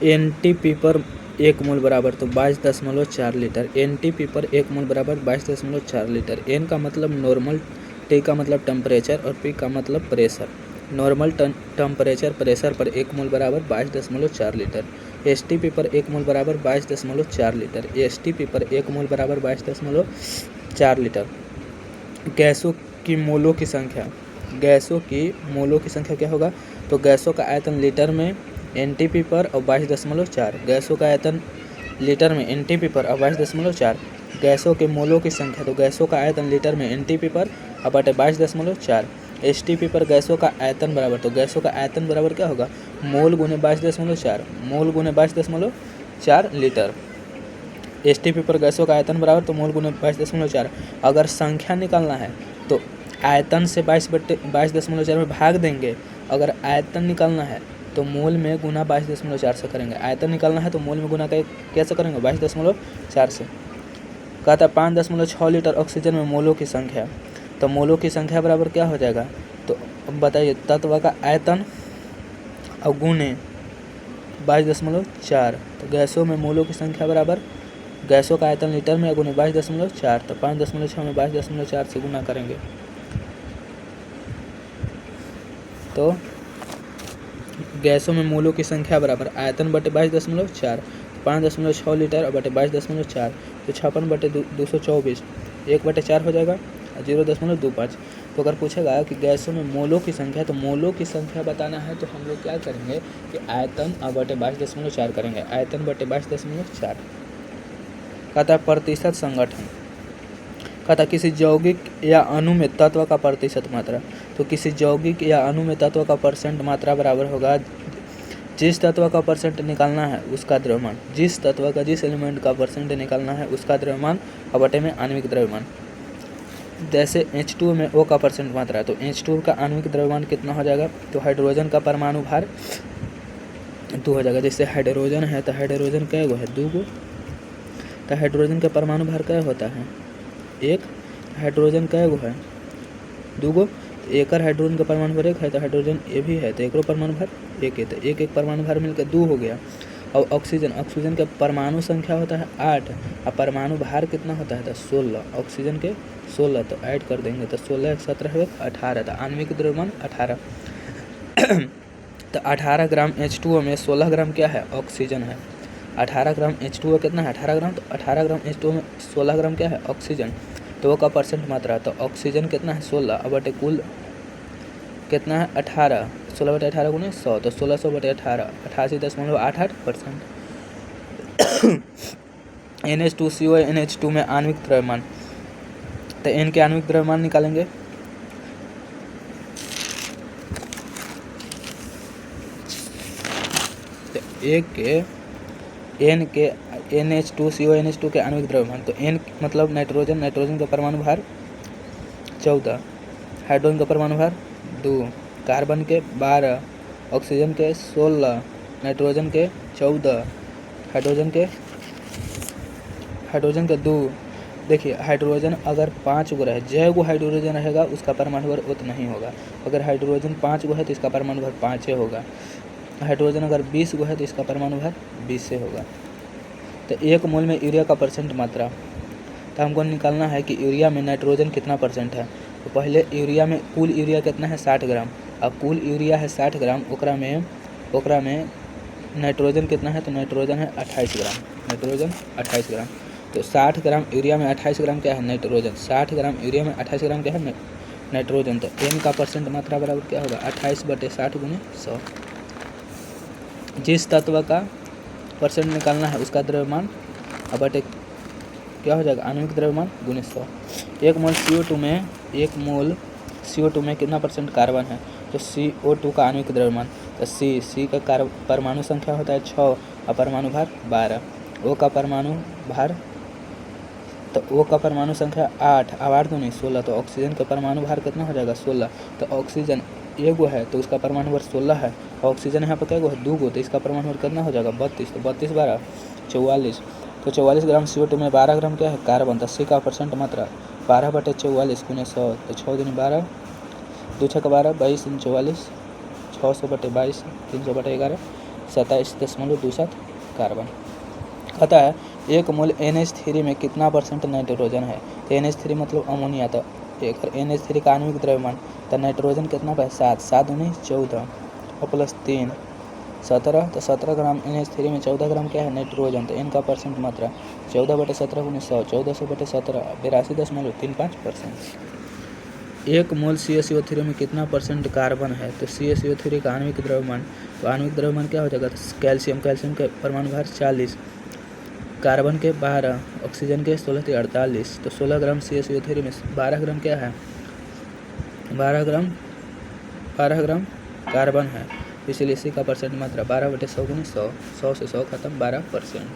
NTP पर 1 मोल बराबर तो 22.4 लीटर। एनटीपी पर 1 मोल बराबर 22.4 लीटर। एन का मतलब नॉर्मल, टी का मतलब टेम्परेचर और पी का मतलब प्रेशर। नॉर्मल टेम्परेचर प्रेशर पर 1 मोल बराबर 22.4 लीटर। एसटीपी पर 1 मोल बराबर 22.4 लीटर। एसटीपी पर 1 मोल बराबर 22.4 लीटर। गैसों की मोलों की संख्या, गैसों की मोलों की संख्या क्या होगा? तो गैसों का आयतन लीटर में एनटीपी पर और 22.4। गैसों का आयतन लीटर में एनटीपी पर और 22.4। गैसों के मोलों की संख्या, तो गैसों का आयतन लीटर में एनटीपी पर और बटे 22.4। एसटीपी पर गैसों का आयतन बराबर, तो गैसों का आयतन बराबर क्या होगा? मोल गुने 22.4, मोल गुने 22.4 लीटर। एसटीपी पर गैसों का आयतन बराबर, तो मोल गुने 22.4। अगर संख्या निकालना है तो आयतन से 22.4 में भाग देंगे। अगर आयतन निकालना है तो मोल में गुना 22.4 से करेंगे। आयतन निकालना है तो मोल में गुना कैसे करेंगे? 22.4 से। कहता है 5.6 लीटर ऑक्सीजन में मोलों की संख्या, तो मोलों की संख्या बराबर क्या हो जाएगा? तो अब बताइए, तत्व का आयतन और गुने 22.4। तो गैसों में मोलों की संख्या बराबर गैसों का आयतन लीटर में गुने 22.4, तो 5.6 में 22.4 से गुना करेंगे तो गैसों में मोलों की संख्या बराबर आयतन बटे 22.4, 5.6 लीटर और बटे 22.4, तो 56 बटे 224, 1/4 हो जाएगा, 0.25। तो अगर पूछेगा कि गैसों में मोलों की संख्या, तो मोलों की संख्या बताना है तो हम लोग क्या करेंगे कि आयतन और बटे 22.4 करेंगे। आयतन बटे 22.4। कहता है प्रतिशत संगठन, कहता किसी यौगिक या अणु में तत्व का प्रतिशत मात्रा, तो किसी यौगिक या अणु में तत्व का परसेंट मात्रा बराबर होगा जिस तत्व का परसेंट निकालना है उसका द्रव्यमान, जिस तत्व का, जिस एलिमेंट का परसेंट निकालना है उसका द्रव्यमान और बटे में आणविक द्रव्यमान। जैसे H2 में O का परसेंट मात्रा है, तो H2 का आणविक द्रव्यमान कितना हो जाएगा? तो हाइड्रोजन का परमाणु भार 2 हो जाएगा। जैसे हाइड्रोजन है तो हाइड्रोजन कै गो है? 2 गो। तो हाइड्रोजन का परमाणु भार क्या होता है? 1। हाइड्रोजन कै गो है? 2 गो। एकर हाइड्रोजन का परमाणु भार 1 है, तो हाइड्रोजन ये भी है, तो एकरो परमाणु भार 1 है, तो एक परमाणु भार मिलकर 2 हो गया। और ऑक्सीजन, ऑक्सीजन का परमाणु संख्या होता है 8 और परमाणु भार कितना होता है? तो 16। ऑक्सीजन के 16, तो ऐड कर देंगे तो 16 एक 17 है 18, तो आणविक द्रव्यमान 18। तो 18 ग्राम H2O में 16 ग्राम क्या है? ऑक्सीजन है। 18 ग्राम H2O कितना है? 18 ग्राम। तो 18 ग्राम H2O में 16 ग्राम क्या है? ऑक्सीजन। तो वो का परसेंट मात्रा, तो ऑक्सीजन कितना है? 16 और बटे कुल कितना है? 18। 16 बटे 18 गुने 100, तो 1600 बटे 18, 88.88%। NH2CO NH2 में आणविक द्रव्यमान, तो N के आणविक द्रव्यमान निकालेंगे। तो एक के N के NH2CO NH2 के आणविक द्रव्यमान, तो N मतलब नाइट्रोजन, नाइट्रोजन का परमाणु भार 14, हाइड्रोजन का परमाणु भार 2, कार्बन के 12, ऑक्सीजन के 16, नाइट्रोजन के 14, हाइड्रोजन के 2। देखिए हाइड्रोजन अगर 5 गो रहे, जय गो हाइड्रोजन रहेगा उसका परमाणु भार उतना ही होगा। अगर हाइड्रोजन 5 गो है तो इसका परमाणु भार 5 होगा। हाइड्रोजन अगर 20 गो है तो इसका परमाणु भार 20 से होगा। तो 1 मोल में यूरिया का परसेंट मात्रा, तो हमको निकालना है कि यूरिया में नाइट्रोजन कितना परसेंट है। तो पहले यूरिया में कुल यूरिया कितना है? 60 ग्राम। अब कुल यूरिया है 60 ग्राम, ओकरा में नाइट्रोजन कितना है? तो नाइट्रोजन है 28 ग्राम। नाइट्रोजन 28 ग्राम। तो 60 ग्राम यूरिया में 28 ग्राम क्या है? नाइट्रोजन। 60 ग्राम यूरिया में 28 ग्राम क्या है? नाइट्रोजन। तो N का परसेंट मात्रा बराबर क्या होगा? 28 बटे 60 गुने 100। जिस तत्व का परसेंट निकालना है उसका द्रव्यमान और बटे क्या हो जाएगा? आणविक द्रव्यमान गुने 100। 1 मोल CO2 में कितना परसेंट कार्बन है? तो CO2 का आणविक द्रव्यमान, तो C का परमाणु संख्या होता है 6 और परमाणु भार 12। O का परमाणु भार, तो O का परमाणु संख्या 8 और 8 दूनी 16, तो ऑक्सीजन का परमाणु भार कितना हो जाएगा? 16। तो ऑक्सीजन 1 गो है तो उसका परमाणु भार 16 है, ऑक्सीजन यहाँ पर क्या गो है? 2 गो, तो इसका परमाणु भार कितना हो जाएगा? 32। तो 32 12 44, तो 44 ग्राम CO2 में 12 ग्राम क्या है? कार्बन। तो C का परसेंट मात्रा 12 बटे 44 गुने 100, तो 6 दूनी 12, 2 6 12, 22 44, 600 बटे 22, 300 बटे 11, 27.27 कार्बन। कहता है 1 मोल NH3 में कितना % नाइट्रोजन है। तो NH3 मतलब अमोनिया, तो एक NH3 का आणविक द्रव्यमान, तो नाइट्रोजन कितना है 7, 7 दूनी 14 और प्लस 3 17, तो 17 ग्राम NH3 में 14 ग्राम क्या है नाइट्रोजन। तो इनका % मात्रा 14/17 × 100 1400/17 82.35%। 1 मोल CaCO3 में कितना % कार्बन है। तो CaCO3 का आणविक द्रव्यमान, तो आणविक द्रव्यमान क्या हो जाएगा, कैल्शियम, कैल्शियम के परमाणु भार 40, कार्बन के 12, ऑक्सीजन के 16 से 48। तो 16 ग्राम CaCO3 में 12 ग्राम क्या है, 12 ग्राम कार्बन है, इसलिए इसी का % मात्रा 12/100 × 100, 100 से 100 खत्म 12%।